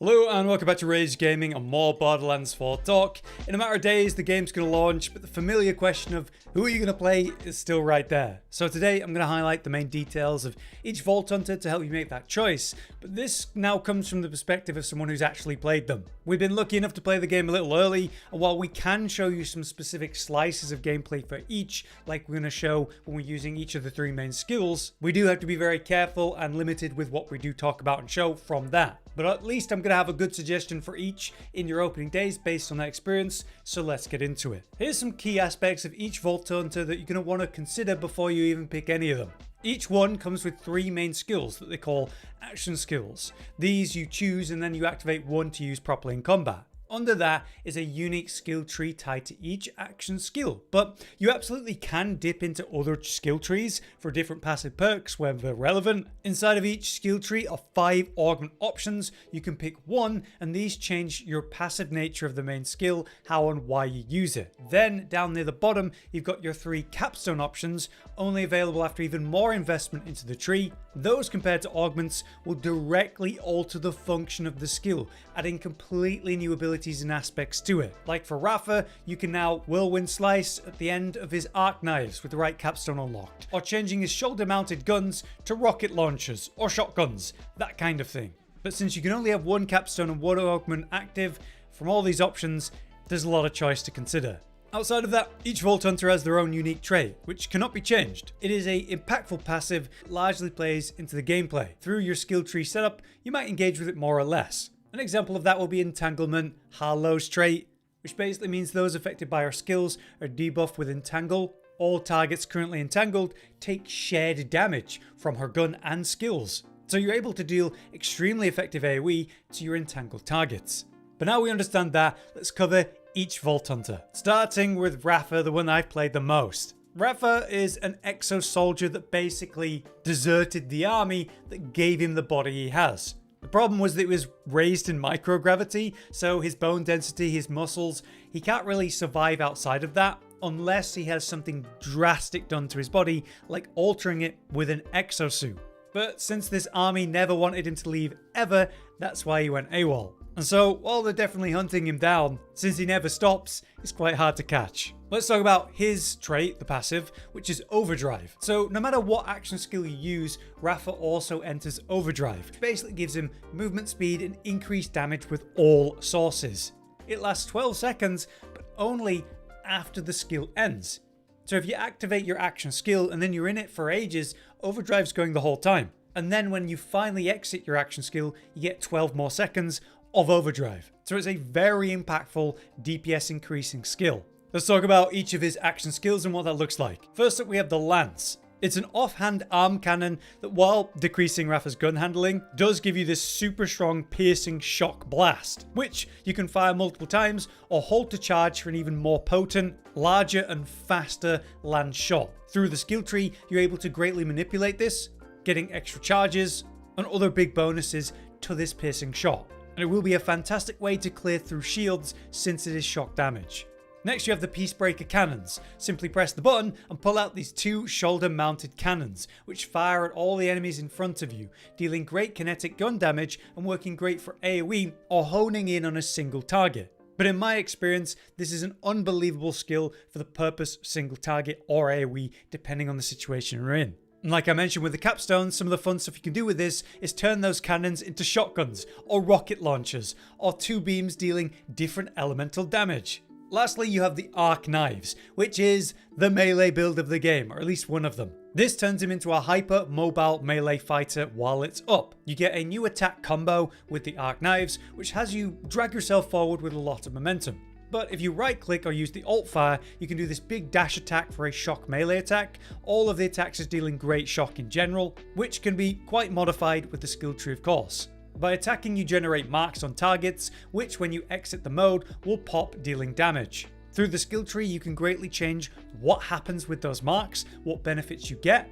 Hello and welcome back to Rage Gaming and more Borderlands 4 talk. In a matter of days, the game's going to launch, but the familiar question of who are you going to play is still right there. So today I'm going to highlight the main details of each Vault Hunter to help you make that choice, but this now comes from the perspective of someone who's actually played them. We've been lucky enough to play the game a little early, and while we can show you some specific slices of gameplay for each, like we're going to show when we're using each of the three main skills, we do have to be very careful and limited with what we do talk about and show from that. But at least I'm going to have a good suggestion for each in your opening days based on that experience, so let's get into it. Here's some key aspects of each Vault Hunter that you're going to want to consider before you even pick any of them. Each one comes with three main skills that they call action skills. These you choose and then you activate one to use properly in combat. Under that is a unique skill tree tied to each action skill, but you absolutely can dip into other skill trees for different passive perks where they're relevant. Inside of each skill tree are 5 augment options. You can pick one, and these change your passive nature of the main skill, how and why you use it. Then down near the bottom, you've got your 3 capstone options, only available after even more investment into the tree. Those compared to augments will directly alter the function of the skill, adding completely new abilities and aspects to it. Like for Rafa, you can now whirlwind slice at the end of his arc knives with the right capstone unlocked, or changing his shoulder mounted guns to rocket launchers or shotguns, that kind of thing. But since you can only have one capstone and one augment active from all these options, there's a lot of choice to consider. Outside of that, each Vault Hunter has their own unique trait, which cannot be changed. It is a impactful passive that largely plays into the gameplay. Through your skill tree setup, you might engage with it more or less. An example of that will be Entanglement, Harlowe's trait, which basically means those affected by our skills are debuffed with Entangle. All targets currently entangled take shared damage from her gun and skills, so you're able to deal extremely effective AoE to your entangled targets. But now we understand that, let's cover each Vault Hunter, starting with Rafa, the one I've played the most. Rafa is an exo-soldier that basically deserted the army that gave him the body he has. The problem was that it was raised in microgravity, so his bone density, his muscles, he can't really survive outside of that unless he has something drastic done to his body, like altering it with an exosuit. But since this army never wanted him to leave ever, that's why he went AWOL. And so, while they're definitely hunting him down, since he never stops, it's quite hard to catch. Let's talk about his trait, the passive, which is Overdrive. So no matter what action skill you use, Rafa also enters Overdrive, which basically gives him movement speed and increased damage with all sources. It lasts 12 seconds, but only after the skill ends. So if you activate your action skill and then you're in it for ages, Overdrive's going the whole time. And then when you finally exit your action skill, you get 12 more seconds of Overdrive. So it's a very impactful DPS increasing skill. Let's talk about each of his action skills and what that looks like. First up, we have the Lance. It's an offhand arm cannon that, while decreasing Rafa's gun handling, does give you this super strong piercing shock blast, which you can fire multiple times or hold to charge for an even more potent, larger and faster land shot. Through the skill tree, you're able to greatly manipulate this, getting extra charges and other big bonuses to this piercing shot. And it will be a fantastic way to clear through shields since it is shock damage. Next, you have the Peacebreaker cannons. Simply press the button and pull out these 2 shoulder-mounted cannons, which fire at all the enemies in front of you, dealing great kinetic gun damage and working great for AoE or honing in on a single target. But in my experience, this is an unbelievable skill for the purpose of single target or AoE, depending on the situation you're in. And like I mentioned with the capstone, some of the fun stuff you can do with this is turn those cannons into shotguns or rocket launchers or 2 beams dealing different elemental damage. Lastly, you have the arc knives, which is the melee build of the game, or at least one of them. This turns him into a hyper mobile melee fighter while it's up. You get a new attack combo with the arc knives, which has you drag yourself forward with a lot of momentum. But if you right click or use the alt fire, you can do this big dash attack for a shock melee attack. All of the attacks is dealing great shock in general, which can be quite modified with the skill tree of course. By attacking, you generate marks on targets, which when you exit the mode will pop, dealing damage. Through the skill tree, you can greatly change what happens with those marks, what benefits you get,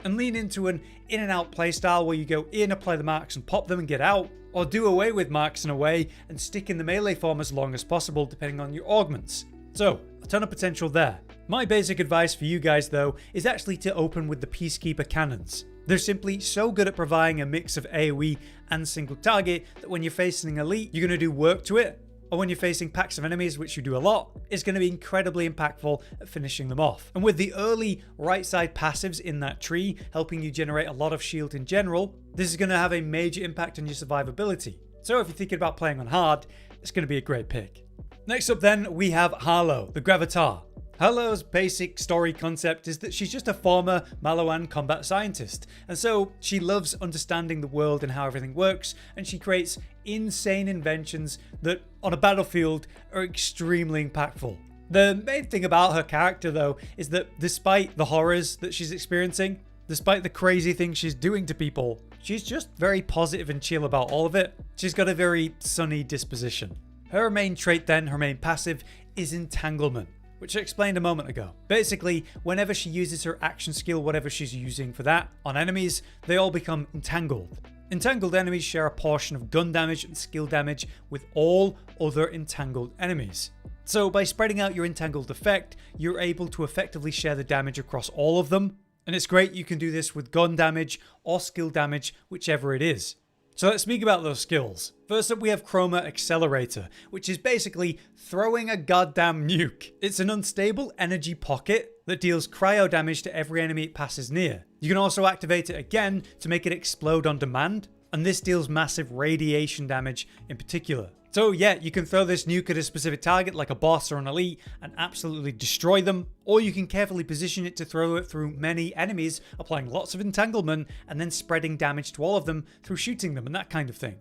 and lean into an in and out playstyle where you go in, apply the marks and pop them and get out, or do away with marks in a way and stick in the melee form as long as possible depending on your augments. So, a ton of potential there. My basic advice for you guys though is actually to open with the Peacekeeper cannons. They're simply so good at providing a mix of AoE and single target that when you're facing an elite, you're going to do work to it, or when you're facing packs of enemies, which you do a lot, it's going to be incredibly impactful at finishing them off. And with the early right side passives in that tree helping you generate a lot of shield in general, this is going to have a major impact on your survivability. So if you're thinking about playing on hard, it's going to be a great pick. Next up then, we have Harlowe The Gravitar. Harlowe's basic story concept is that she's just a former Maliwan combat scientist, and so she loves understanding the world and how everything works, and she creates insane inventions that on a battlefield are extremely impactful. The main thing about her character though is that despite the horrors that she's experiencing, despite the crazy things she's doing to people, she's just very positive and chill about all of it. She's got a very sunny disposition. Her main trait then, her main passive, is Entanglement, which I explained a moment ago. Basically, whenever she uses her action skill, whatever she's using for that, on enemies, they all become entangled. Entangled enemies share a portion of gun damage and skill damage with all other entangled enemies. So by spreading out your entangled effect, you're able to effectively share the damage across all of them. And it's great you can do this with gun damage or skill damage, whichever it is. So let's speak about those skills. First up we have Chroma Accelerator, which is basically throwing a goddamn nuke. It's an unstable energy pocket that deals cryo damage to every enemy it passes near. You can also activate it again to make it explode on demand, and this deals massive radiation damage in particular. So yeah, you can throw this nuke at a specific target like a boss or an elite and absolutely destroy them, or you can carefully position it to throw it through many enemies, applying lots of entanglement and then spreading damage to all of them through shooting them and that kind of thing.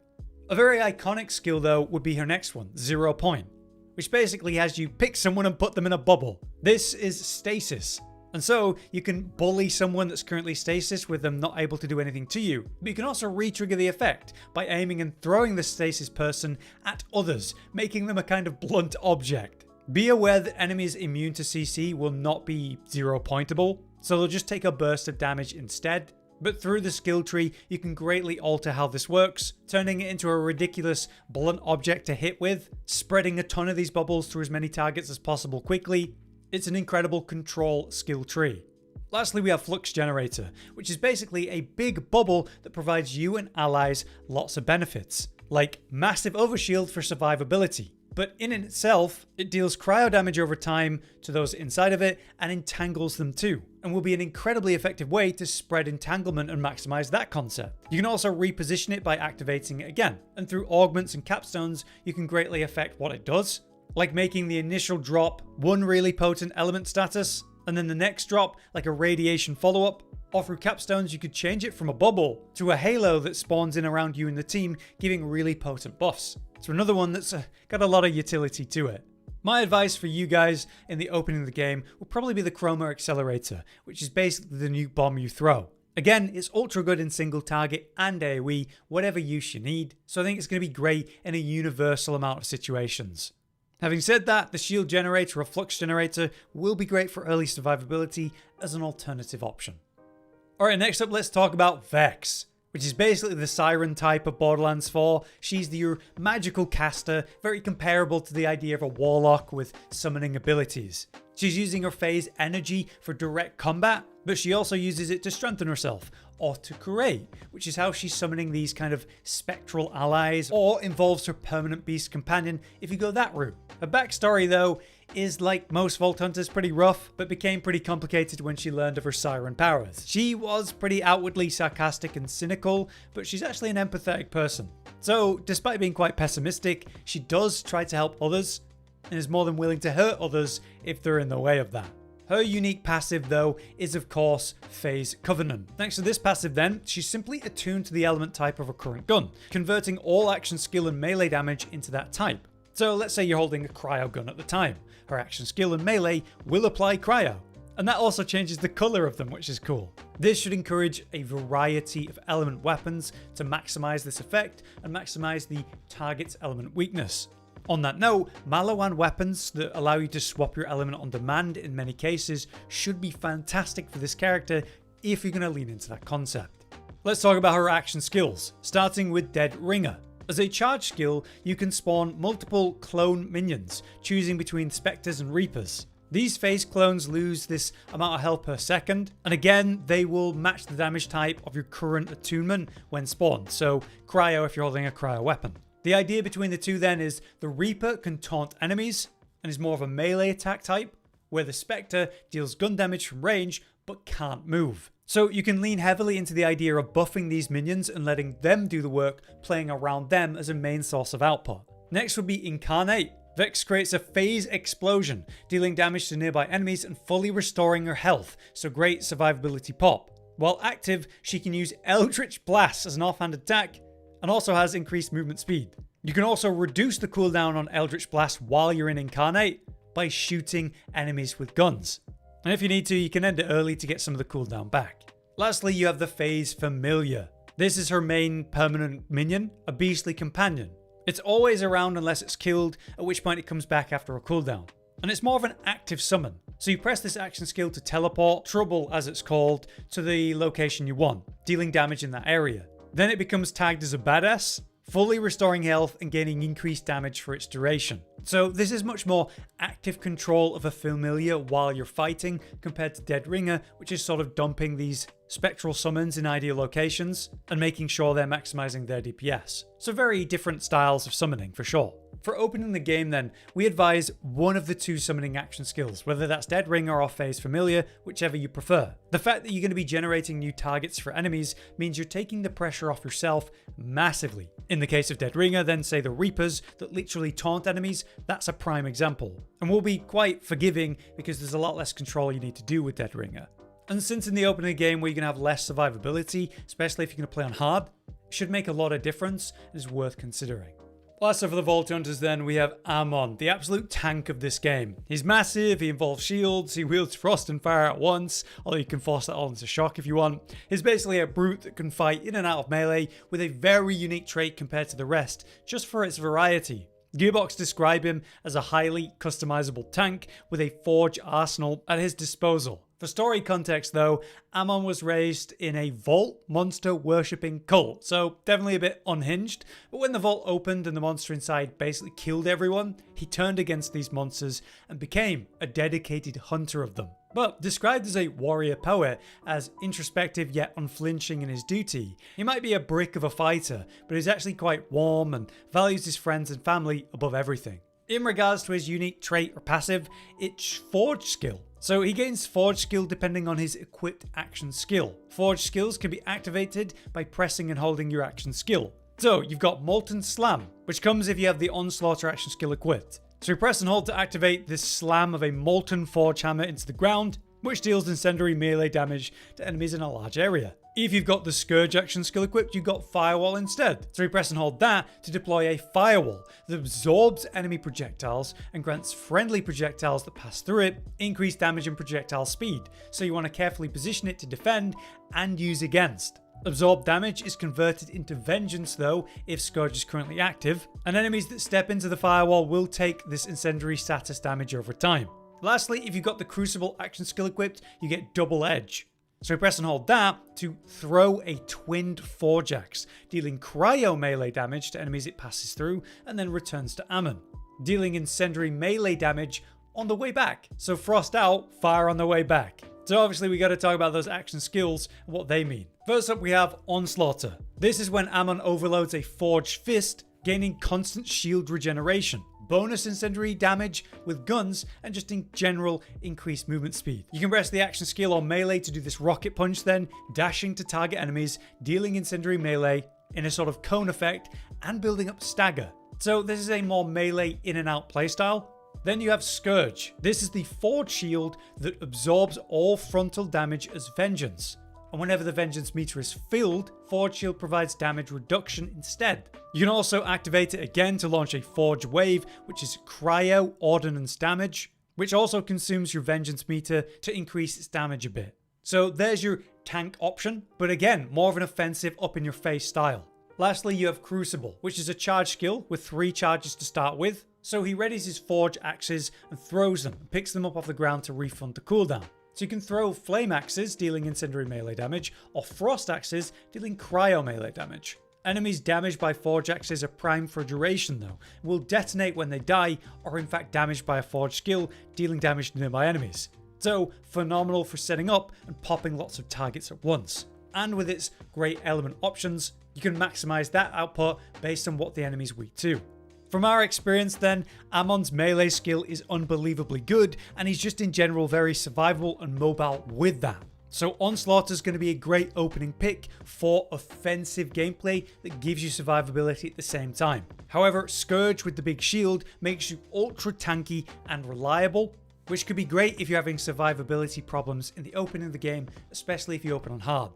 A very iconic skill though would be her next one, 0 Point, which basically has you pick someone and put them in a bubble. This is stasis. And so you can bully someone that's currently stasis with them not able to do anything to you. But you can also re-trigger the effect by aiming and throwing the stasis person at others, making them a kind of blunt object. Be aware that enemies immune to CC will not be 0 pointable, so they'll just take a burst of damage instead. But through the skill tree, you can greatly alter how this works, turning it into a ridiculous blunt object to hit with, spreading a ton of these bubbles through as many targets as possible quickly. It's an incredible control skill tree. Lastly, we have Flux Generator, which is basically a big bubble that provides you and allies lots of benefits, like massive overshield for survivability. But in itself, it deals cryo damage over time to those inside of it and entangles them too, and will be an incredibly effective way to spread entanglement and maximize that concept. You can also reposition it by activating it again, and through augments and capstones, you can greatly affect what it does, like making the initial drop one really potent element status, and then the next drop like a radiation follow-up, or through capstones you could change it from a bubble to a halo that spawns in around you and the team, giving really potent buffs. So another one that's got a lot of utility to it. My advice for you guys in the opening of the game will probably be the Chroma Accelerator, which is basically the nuke bomb you throw. Again, it's ultra good in single target and AoE, whatever use you need, so I think it's going to be great in a universal amount of situations. Having said that, the Shield Generator or Flux Generator will be great for early survivability as an alternative option. Alright, next up let's talk about Vex, which is basically the Siren type of Borderlands 4. She's your magical caster, very comparable to the idea of a warlock with summoning abilities. She's using her phase energy for direct combat, but she also uses it to strengthen herself, or to create, which is how she's summoning these kind of spectral allies, or involves her permanent beast companion if you go that route. Her backstory though is, like most Vault Hunters, pretty rough, but became pretty complicated when she learned of her siren powers. She was pretty outwardly sarcastic and cynical, but she's actually an empathetic person. So despite being quite pessimistic, she does try to help others, and is more than willing to hurt others if they're in the way of that. Her unique passive though is of course Phase Covenant. Thanks to this passive then, she's simply attuned to the element type of her current gun, converting all action skill and melee damage into that type. So let's say you're holding a cryo gun at the time. Her action skill and melee will apply cryo, and that also changes the colour of them, which is cool. This should encourage a variety of element weapons to maximize this effect and maximize the target's element weakness. On that note, Maliwan weapons that allow you to swap your element on demand in many cases should be fantastic for this character if you're going to lean into that concept. Let's talk about her action skills, starting with Dead Ringer. As a charge skill, you can spawn multiple clone minions, choosing between Spectres and Reapers. These phase clones lose this amount of health per second, and again, they will match the damage type of your current attunement when spawned, so cryo if you're holding a cryo weapon. The idea between the two then is the Reaper can taunt enemies and is more of a melee attack type, where the Spectre deals gun damage from range but can't move. So you can lean heavily into the idea of buffing these minions and letting them do the work, playing around them as a main source of output. Next would be Incarnate. Vex creates a phase explosion, dealing damage to nearby enemies and fully restoring her health, so great survivability pop. While active, she can use Eldritch Blast as an offhand attack, and also has increased movement speed. You can also reduce the cooldown on Eldritch Blast while you're in Incarnate by shooting enemies with guns. And if you need to, you can end it early to get some of the cooldown back. Lastly, you have the phase Phamiliar. This is her main permanent minion, a beastly companion. It's always around unless it's killed, at which point it comes back after a cooldown. And it's more of an active summon. So you press this action skill to teleport, Trouble as it's called, to the location you want, dealing damage in that area. Then it becomes tagged as a badass, fully restoring health and gaining increased damage for its duration. So this is much more active control of a Phamiliar while you're fighting compared to Dead Ringer, which is sort of dumping these spectral summons in ideal locations and making sure they're maximizing their DPS. So very different styles of summoning for sure. For opening the game then, we advise one of the two summoning action skills, whether that's Dead Ringer or Phase Phamiliar, whichever you prefer. The fact that you're going to be generating new targets for enemies means you're taking the pressure off yourself massively. In the case of Dead Ringer, then say the Reapers that literally taunt enemies, that's a prime example. And will be quite forgiving because there's a lot less control you need to do with Dead Ringer. And since in the opening game where you're going to have less survivability, especially if you're going to play on hard, it should make a lot of difference and is worth considering. Last up for the Vault Hunters then, we have Amon, the absolute tank of this game. He's massive, he involves shields, he wields frost and fire at once, although you can force that all into shock if you want. He's basically a brute that can fight in and out of melee with a very unique trait compared to the rest, just for its variety. Gearbox describe him as a highly customizable tank with a forge arsenal at his disposal. For story context though, Amon was raised in a vault monster worshipping cult, so definitely a bit unhinged, but when the vault opened and the monster inside basically killed everyone, he turned against these monsters and became a dedicated hunter of them. But described as a warrior poet, as introspective yet unflinching in his duty, he might be a brick of a fighter, but he's actually quite warm and values his friends and family above everything. In regards to his unique trait or passive, it's Forge skill. So he gains Forge skill depending on his equipped action skill. Forge skills can be activated by pressing and holding your action skill. So you've got Molten Slam, which comes if you have the Onslaughter action skill equipped. So you press and hold to activate this slam of a molten forge hammer into the ground, which deals incendiary melee damage to enemies in a large area. If you've got the Scourge action skill equipped, you've got Firewall instead. So you press and hold that to deploy a Firewall that absorbs enemy projectiles and grants friendly projectiles that pass through it increased damage and projectile speed. So you want to carefully position it to defend and use against. Absorbed damage is converted into Vengeance though if Scourge is currently active, and enemies that step into the Firewall will take this incendiary status damage over time. Lastly, if you've got the Crucible action skill equipped, you get Double Edge. So press and hold that to throw a twinned Forge Axe, dealing cryo melee damage to enemies it passes through and then returns to Amon, dealing incendiary melee damage on the way back. So frost out, fire on the way back. So obviously we got to talk about those action skills and what they mean. First up we have Onslaughter. This is when Amon overloads a Forged Fist, gaining constant shield regeneration, bonus incendiary damage with guns, and just in general increased movement speed. You can press the action skill on melee to do this rocket punch then, dashing to target enemies, dealing incendiary melee in a sort of cone effect and building up stagger. So this is a more melee in and out playstyle. Then you have Scourge. This is the Forge shield that absorbs all frontal damage as Vengeance. And whenever the Vengeance meter is filled, Forge shield provides damage reduction instead. You can also activate it again to launch a Forge wave, which is cryo ordinance damage, which also consumes your Vengeance meter to increase its damage a bit. So there's your tank option, but again, more of an offensive up in your face style. Lastly, you have Crucible, which is a charge skill with 3 charges to start with. So he readies his Forge axes and throws them and picks them up off the ground to refund the cooldown. So you can throw Flame axes, dealing incendiary melee damage, or Frost axes, dealing cryo melee damage. Enemies damaged by forge axes are primed for a duration though, and will detonate when they die or in fact damaged by a forge skill, dealing damage to nearby enemies. So phenomenal for setting up and popping lots of targets at once. And with its great element options, you can maximize that output based on what the enemy's weak to. From our experience then, Amon's melee skill is unbelievably good, and he's just in general very survivable and mobile with that. So Onslaught is going to be a great opening pick for offensive gameplay that gives you survivability at the same time. However, Scourge with the big shield makes you ultra tanky and reliable, which could be great if you're having survivability problems in the opening of the game, especially if you open on hard.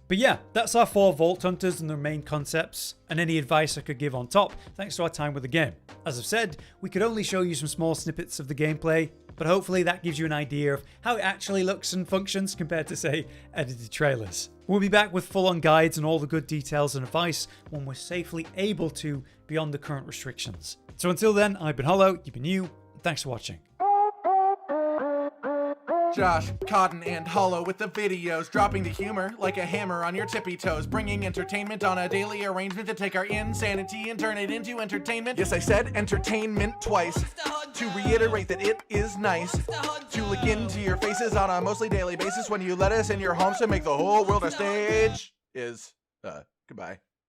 But yeah, that's our 4 Vault Hunters and their main concepts, and any advice I could give on top thanks to our time with the game. As I've said, we could only show you some small snippets of the gameplay, but hopefully that gives you an idea of how it actually looks and functions compared to, say, edited trailers. We'll be back with full-on guides and all the good details and advice when we're safely able to beyond the current restrictions. So until then, I've been Harlowe, you've been you, and thanks for watching. Josh, Cotton, and Hollow with the videos, dropping the humor like a hammer on your tippy toes, bringing entertainment on a daily arrangement to take our insanity and turn it into entertainment. Yes, I said entertainment twice, to reiterate that it is nice to look into your faces on a mostly daily basis when you let us in your homes to make the whole world a stage. Goodbye.